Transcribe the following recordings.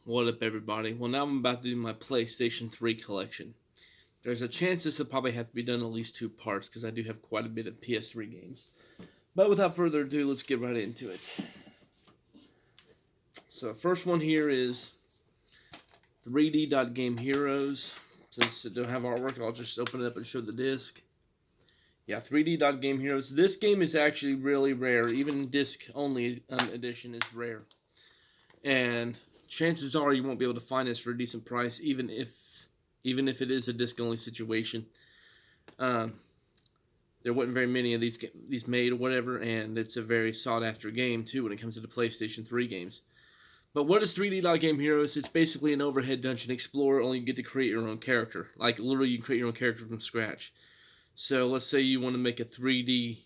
What up, everybody? Well, now I'm about to do my PlayStation 3 collection. There's a chance this will probably have to be done in at least two parts because I do have quite a bit of PS3 games. But without further ado, let's get right into it. So, first one here is 3D Game Heroes. Since it don't have artwork, I'll just open it up and show the disc. Yeah, 3D Game Heroes. This game is actually really rare. Even disc-only edition is rare. And chances are you won't be able to find this for a decent price, even if it is a disc-only situation. There wasn't very many of these made or whatever, and it's a very sought-after game, too, when it comes to the PlayStation 3 games. But what is 3D Game Heroes? It's basically an overhead dungeon explorer, only you get to create your own character. Like, literally, you can create your own character from scratch. So, let's say you want to make a 3D...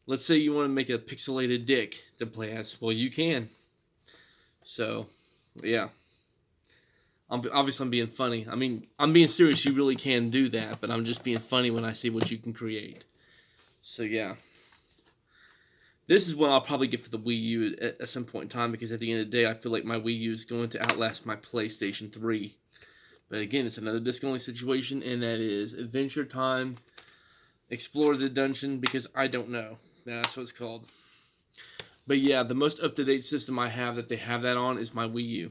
Let's say you want to make a pixelated Dick to play as. Well, you can. So, yeah. Obviously, I'm being funny. I mean, I'm being serious. You really can do that, but I'm just being funny when I see what you can create. So, yeah. This is what I'll probably get for the Wii U at some point in time, because at the end of the day, I feel like my Wii U is going to outlast my PlayStation 3. But again, it's another disc-only situation, and that is Adventure Time, Explore the Dungeon, because I don't know. That's what it's called. But yeah, the most up-to-date system I have that they have that on is my Wii U.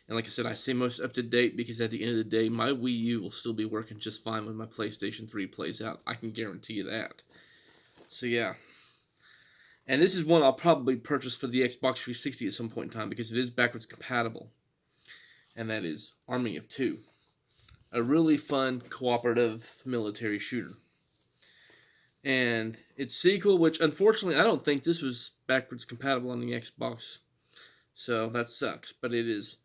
And like I said, I say most up-to-date because at the end of the day, my Wii U will still be working just fine when my PlayStation 3 plays out. I can guarantee you that. So yeah. And this is one I'll probably purchase for the Xbox 360 at some point in time because it is backwards compatible. And that is Army of Two. A really fun, cooperative military shooter. And its sequel, which unfortunately I don't think this was backwards compatible on the Xbox. So that sucks. But it is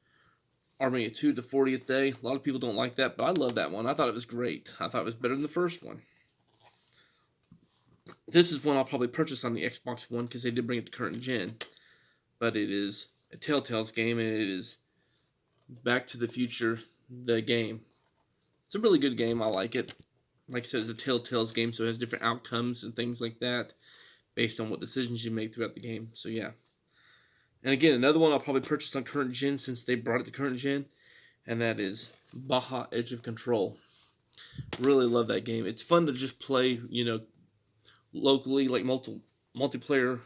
Army of Two, the 40th Day. A lot of people don't like that, but I love that one. I thought it was great. I thought it was better than the first one. This is one I'll probably purchase on the Xbox One because they did bring it to current gen. But it is a Telltale's game, and it is Back to the Future, the game. It's a really good game. I like it. Like I said, it's a Telltale's game, so it has different outcomes and things like that based on what decisions you make throughout the game. So, yeah. And again, another one I'll probably purchase on current gen since they brought it to current gen, and that is Baja Edge of Control. Really love that game. It's fun to just play, locally, like multiplayer,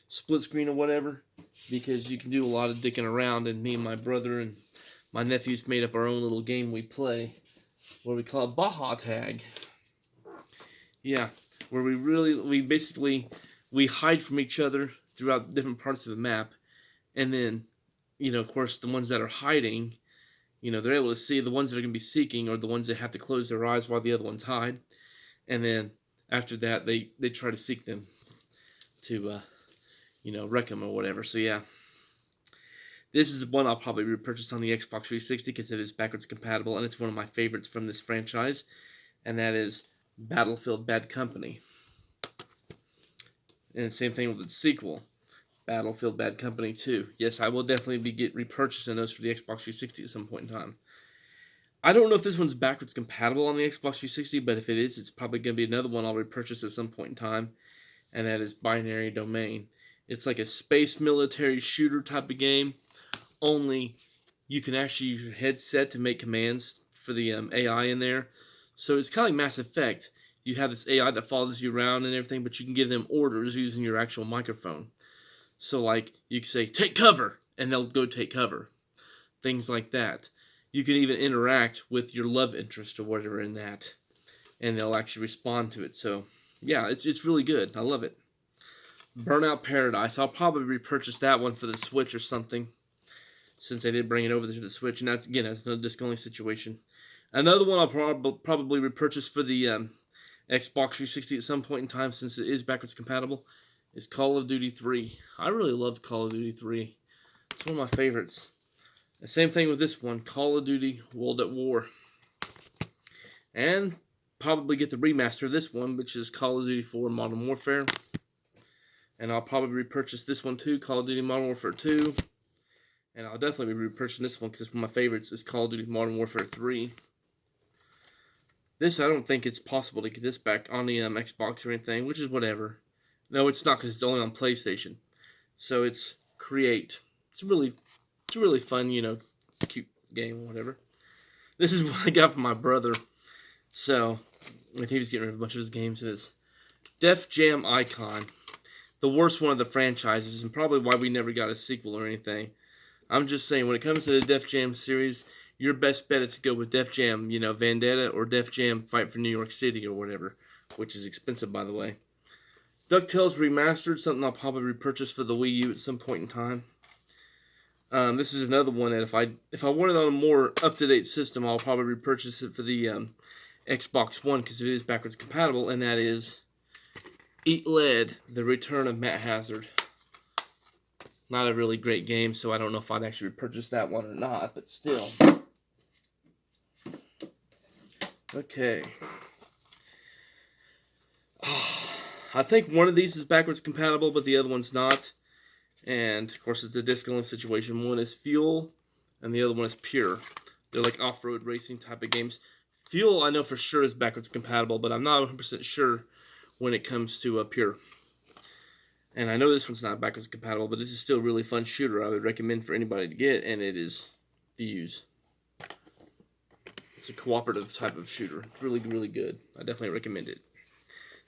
split screen or whatever, because you can do a lot of dicking around, and me and my brother and my nephews made up our own little game we play, where we call it Baja Tag. Yeah, where we basically hide from each other throughout different parts of the map, and then, of course, the ones that are hiding, they're able to see the ones that are going to be seeking, or the ones that have to close their eyes while the other ones hide, and then after that, they try to seek them to, wreck them or whatever. So, yeah. This is one I'll probably repurchase on the Xbox 360 because it is backwards compatible, and it's one of my favorites from this franchise, and that is Battlefield Bad Company. And same thing with its sequel, Battlefield Bad Company 2. Yes, I will definitely be repurchasing those for the Xbox 360 at some point in time. I don't know if this one's backwards compatible on the Xbox 360, but if it is, it's probably going to be another one I'll repurchase at some point in time, and that is Binary Domain. It's like a space military shooter type of game, only you can actually use your headset to make commands for the AI in there. So it's kind of like Mass Effect. You have this AI that follows you around and everything, but you can give them orders using your actual microphone. So, like, you can say, take cover, and they'll go take cover. Things like that. You can even interact with your love interest or whatever in that, and they'll actually respond to it. So, yeah, it's really good. I love it. Burnout Paradise. I'll probably repurchase that one for the Switch or something, since they did bring it over to the Switch, and that's another disc-only situation. Another one I'll probably repurchase for the Xbox 360 at some point in time, since it is backwards compatible, is Call of Duty 3. I really love Call of Duty 3. It's one of my favorites. The same thing with this one, Call of Duty World at War. And probably get the remaster of this one, which is Call of Duty 4 Modern Warfare. And I'll probably repurchase this one too, Call of Duty Modern Warfare 2. And I'll definitely be repurchasing this one because it's one of my favorites. Is Call of Duty Modern Warfare 3. This, I don't think it's possible to get this back on the Xbox or anything, which is whatever. No, it's not because it's only on PlayStation. So it's Create. It's really fun, cute game or whatever. This is what I got from my brother. So, when he was getting rid of a bunch of his games, it is Def Jam Icon. The worst one of the franchises, and probably why we never got a sequel or anything. I'm just saying, when it comes to the Def Jam series, your best bet is to go with Def Jam, Vendetta, or Def Jam Fight for New York City or whatever, which is expensive, by the way. DuckTales Remastered, something I'll probably repurchase for the Wii U at some point in time. This is another one that if I want it on a more up-to-date system, I'll probably repurchase it for the Xbox One because it is backwards compatible, and that is Eat Lead, The Return of Matt Hazard. Not a really great game, so I don't know if I'd actually repurchase that one or not, but still. Okay. I think one of these is backwards compatible, but the other one's not. And, of course, it's a disc-only situation. One is Fuel, and the other one is Pure. They're like off-road racing type of games. Fuel, I know for sure, is backwards compatible, but I'm not 100% sure when it comes to Pure. And I know this one's not backwards compatible, but this is still a really fun shooter I would recommend for anybody to get, and it is Fuse. It's a cooperative type of shooter. It's really, really good. I definitely recommend it.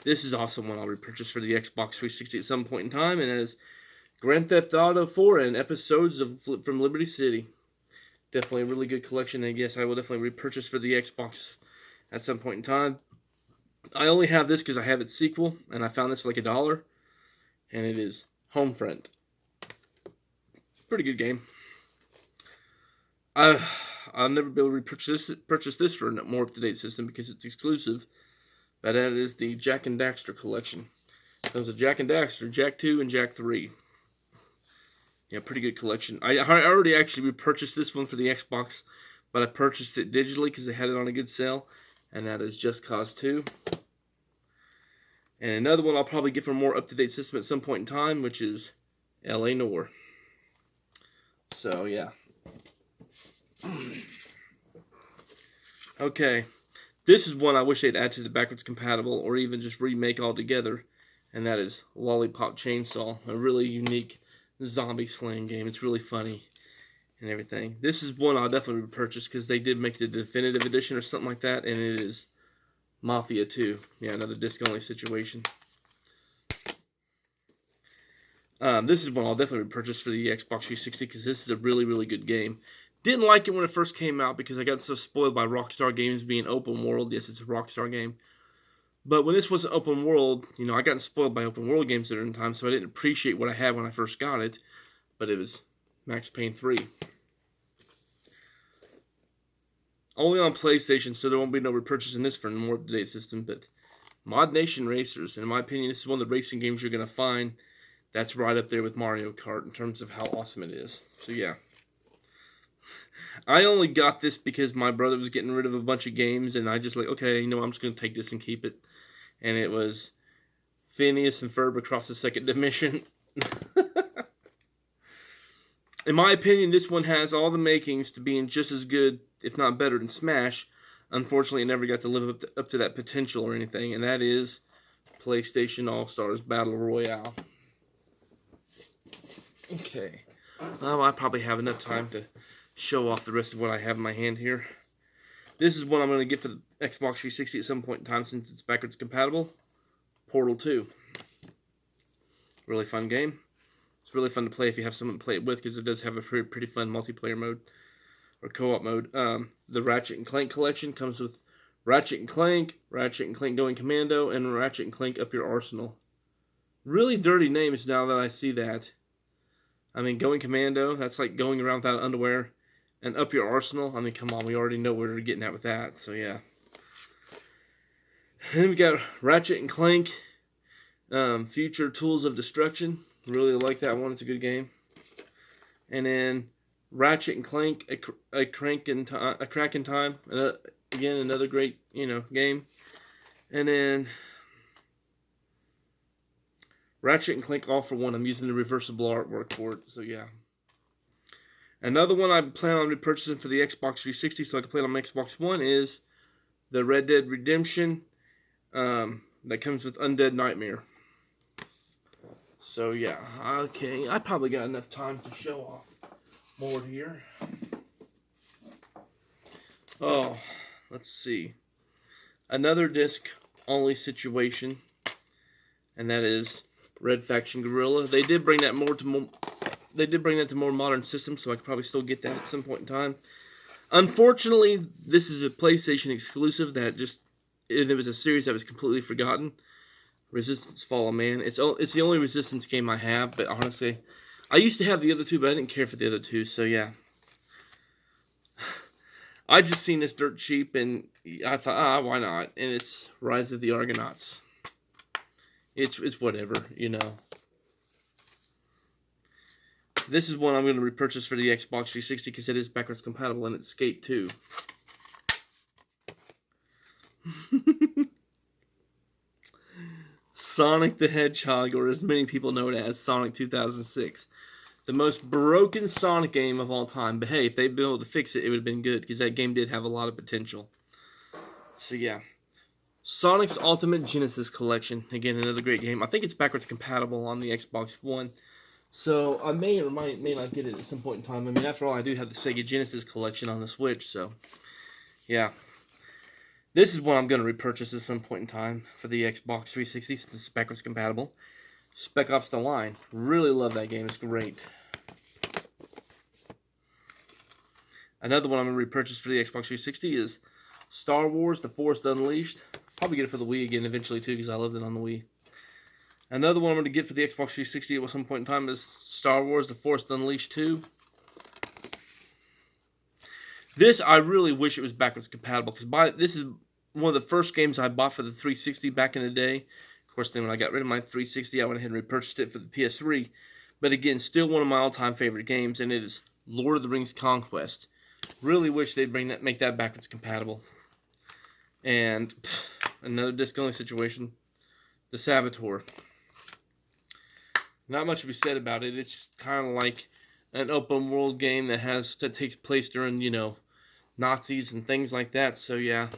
This is also one I'll repurchase for the Xbox 360 at some point in time, and that is Grand Theft Auto 4 and episodes from Liberty City. Definitely a really good collection, and yes, I will definitely repurchase for the Xbox at some point in time. I only have this because I have its sequel, and I found this for like $1, and it is Homefront. Pretty good game. I'll never be able to purchase this for a more up-to-date system because it's exclusive. But that is the Jak and Daxter collection. There's a Jak and Daxter, Jak 2, and Jak 3. Yeah, pretty good collection. I already actually repurchased this one for the Xbox, but I purchased it digitally because they had it on a good sale. And that is Just Cause 2. And another one I'll probably get for a more up-to-date system at some point in time, which is L.A. Noire. So, yeah. Okay. This is one I wish they'd add to the backwards compatible or even just remake altogether, and that is Lollipop Chainsaw, a really unique zombie slaying game. It's really funny and everything. This is one I'll definitely repurchase because they did make the definitive edition or something like that, and it is Mafia 2. Yeah, another disc-only situation. This is one I'll definitely repurchase for the Xbox 360 because this is a really, really good game. Didn't like it when it first came out because I got so spoiled by Rockstar Games being open world. Yes, it's a Rockstar game. But when this wasn't open world, I got spoiled by open world games at certain times, so I didn't appreciate what I had when I first got it. But it was Max Payne 3. Only on PlayStation, so there won't be no repurchasing this for a more up-to-date system. But Mod Nation Racers, in my opinion, this is one of the racing games you're going to find that's right up there with Mario Kart in terms of how awesome it is. So, yeah. I only got this because my brother was getting rid of a bunch of games, and I just okay, I'm just going to take this and keep it. And it was Phineas and Ferb Across the Second Dimension. In my opinion, this one has all the makings to being just as good, if not better, than Smash. Unfortunately, it never got to live up to that potential or anything, and that is PlayStation All-Stars Battle Royale. Okay. Well, I probably have enough time to show off the rest of what I have in my hand here. This is one I'm going to get for the Xbox 360 at some point in time since it's backwards compatible. Portal 2. Really fun game. It's really fun to play if you have someone to play it with because it does have a pretty fun multiplayer mode or co-op mode. The Ratchet and Clank collection comes with Ratchet and Clank Going Commando, and Ratchet and Clank Up Your Arsenal. Really dirty names now that I see that. I mean, Going Commando, that's like going around without underwear. And Up Your Arsenal, I mean, come on, we already know where we're getting at with that, so yeah. And then we got Ratchet and Clank, Future Tools of Destruction. Really like that one, it's a good game. And then Ratchet and Clank, a Crack in Time. Again, another great, game. And then Ratchet and Clank All for One. I'm using the reversible artwork for it, so yeah. Another one I plan on repurchasing for the Xbox 360 so I can play it on my Xbox One is the Red Dead Redemption that comes with Undead Nightmare. So yeah, okay, I probably got enough time to show off more here. Oh, let's see. Another disc only situation, and that is Red Faction Gorilla. They did bring that to more modern systems, so I could probably still get that at some point in time. Unfortunately, this is a PlayStation exclusive it was a series that was completely forgotten. Resistance Fall of Man. It's the only Resistance game I have, but honestly, I used to have the other two, but I didn't care for the other two, so yeah. I just seen this dirt cheap, and I thought, why not? And it's Rise of the Argonauts. It's whatever, you know. This is one I'm going to repurchase for the Xbox 360 because it is backwards compatible and it's Skate 2. Sonic the Hedgehog, or as many people know it as, Sonic 2006. The most broken Sonic game of all time. But hey, if they'd been able to fix it, it would have been good because that game did have a lot of potential. So yeah. Sonic's Ultimate Genesis Collection. Again, another great game. I think it's backwards compatible on the Xbox One. So I may or may not get it at some point in time. I mean, after all, I do have the Sega Genesis Collection on the Switch. So yeah. This is one I'm going to repurchase at some point in time for the Xbox 360 since it's backwards compatible. Spec Ops: The Line. Really love that game. It's great. Another one I'm going to repurchase for the Xbox 360 is Star Wars: The Force Unleashed. Probably get it for the Wii again eventually too because I loved it on the Wii. Another one I'm going to get for the Xbox 360 at some point in time is Star Wars: The Force Unleashed 2. This, I really wish it was backwards compatible, because this is one of the first games I bought for the 360 back in the day. Of course, then when I got rid of my 360, I went ahead and repurchased it for the PS3. But again, still one of my all-time favorite games, and it is Lord of the Rings Conquest. Really wish they'd make that backwards compatible. And another disc-only situation, The Saboteur. Not much to be said about it. It's kind of like an open world game that takes place during, you know, Nazis and things like that. So yeah.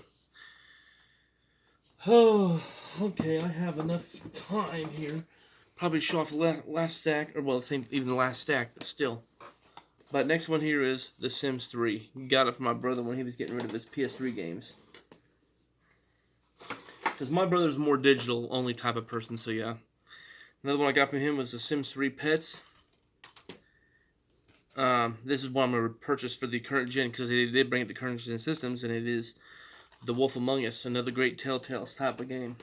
Oh, okay. I have enough time here. Probably show off the last stack, or well, it ain't even the last stack, but still. But next one here is The Sims 3. Got it from my brother when he was getting rid of his PS3 games. Because my brother's a more digital only type of person. So yeah. Another one I got from him was The Sims 3 Pets. This is one I'm going to purchase for the current gen because they did bring it to current gen systems, and it is The Wolf Among Us, another great Telltale type of game.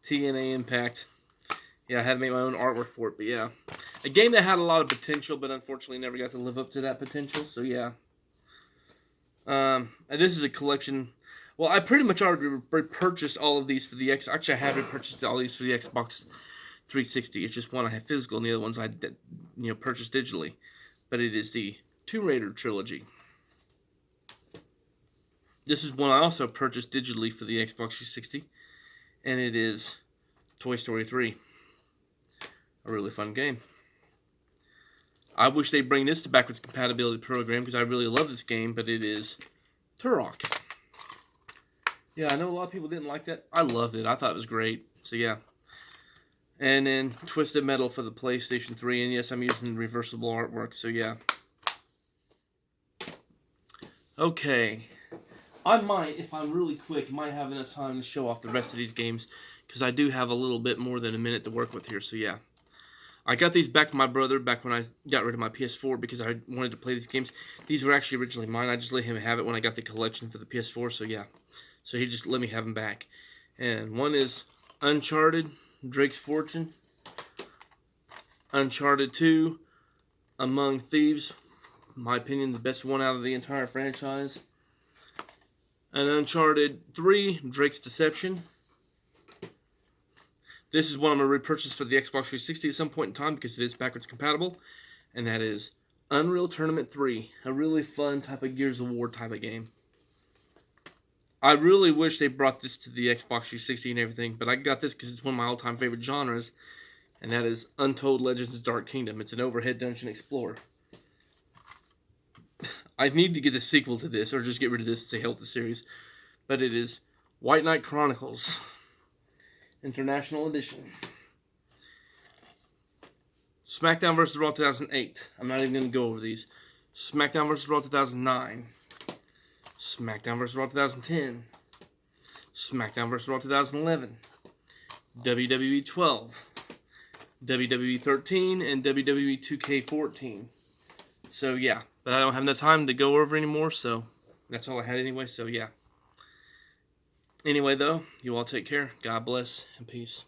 TNA Impact. Yeah, I had to make my own artwork for it, but yeah. A game that had a lot of potential, but unfortunately never got to live up to that potential, so yeah. And this is a collection. Well, I pretty much already repurchased all of these for the X. Actually, I have repurchased all these for the Xbox 360. It's just one I have physical, and the other ones I purchased digitally. But it is the Tomb Raider trilogy. This is one I also purchased digitally for the Xbox 360, and it is Toy Story 3. A really fun game. I wish they'd bring this to backwards compatibility program because I really love this game, but it is Turok. Yeah, I know a lot of people didn't like that. I loved it. I thought it was great. So yeah. And then Twisted Metal for the PlayStation 3, and yes, I'm using reversible artwork, so yeah. Okay. I might, if I'm really quick, might have enough time to show off the rest of these games, because I do have a little bit more than a minute to work with here, so yeah. I got these back from my brother back when I got rid of my PS4 because I wanted to play these games. These were actually originally mine. I just let him have it when I got the collection for the PS4, so yeah. So he just let me have them back. And one is Uncharted, Drake's Fortune. Uncharted 2, Among Thieves. In my opinion, the best one out of the entire franchise. And Uncharted 3, Drake's Deception. This is one I'm going to repurchase for the Xbox 360 at some point in time because it is backwards compatible. And that is Unreal Tournament 3. A really fun type of Gears of War type of game. I really wish they brought this to the Xbox 360 and everything, but I got this because it's one of my all-time favorite genres, and that is Untold Legends Dark Kingdom. It's an overhead dungeon explorer. I need to get a sequel to this, or just get rid of this and say hell to the series, but it is White Knight Chronicles International Edition. SmackDown vs. Raw 2008. I'm not even going to go over these. SmackDown vs. Raw 2009. SmackDown vs. Raw 2010. SmackDown vs. Raw 2011. WWE 12. WWE 13 and WWE 2K14. So yeah, but I don't have enough time to go over anymore, so that's all I had anyway, so yeah. Anyway though, you all take care. God bless and peace.